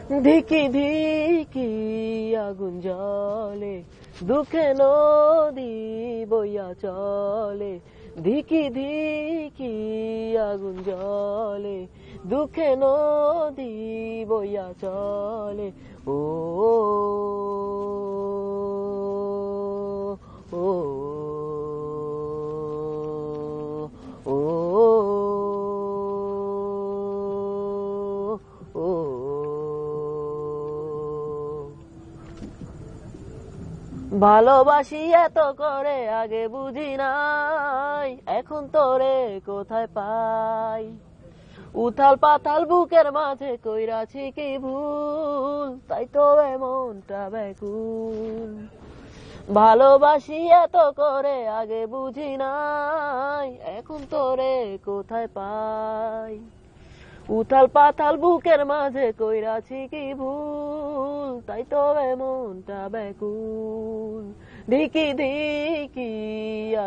ধিকি ধিকি আগুন জ্বলে, দুঃখে নদী বইয়া চলে। ধিকি ধিকি আগুন জ্বলে, দুঃখে নদী বইয়া চলে। ও ও ও ও ভালোবাসি এত করে আগে বুঝি নাই, এখন তোরে কোথায় পাই। উথাল পাথাল বুকের মাঝে কইরাছি কি ভুল, তাই তো এমনটা ব্যাকুল। ভালোবাসি এত করে আগে বুঝি নাই, এখন তোরে কোথায় পাই। উথাল পাথাল বুকের মাঝে কইরাছি কি ভুল, তাই তো এমনটা ব্যাকুল। ধিকি ধিকি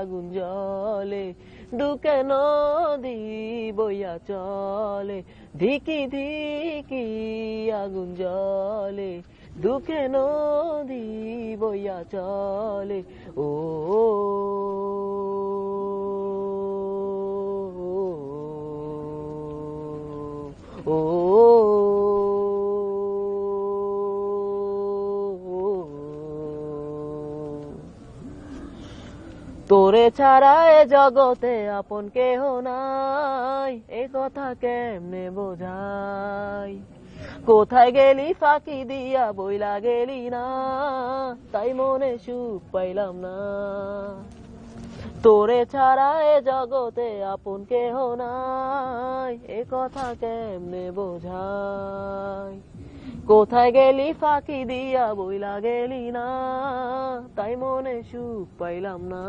আগুন জ্বলে, দুঃখে নদী বইয়া চলে। ধিকি ধিকি আগুন জ্বলে, দুঃখে নদী বইয়া চলে। ও ও তোরে ছাড়া এ জগতে আপন কেহ নাই, এ কথা কেমনে বোঝাই। কোথায় গেলি ফাঁকি দিয়া বইলা গেলি না, তাই মনে সুখ পাইলাম না। তোরে ছাড়া এ জগতে আপন কেহ নাই, এ কথা কেমনে বোঝাই। কোথায় গেলি ফাঁকি দিয়া বইলা গেলি না, তাই মনে সুখ পাইলাম না।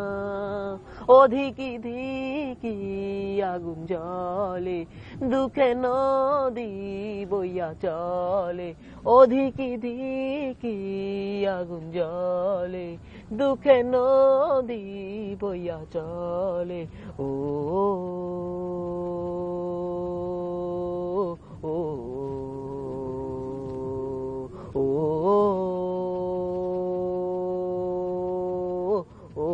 ও ধিকি ধিকি আগুন জ্বলে, দুঃখে নদী বইয়া চলে। ও ধিকি ধিকি আগুন জ্বলে, দুঃখে নদী বইয়া চলে। ও ও ও ও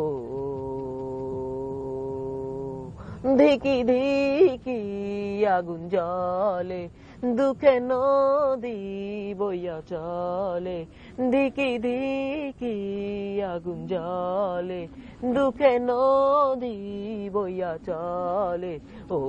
ধিকি ধিকি আগুন জ্বলে, দুঃখে নদী বইয়া চলে। ধিকি ধিকি আগুন জ্বলে, দুঃখে নদী বইয়া চলে। ও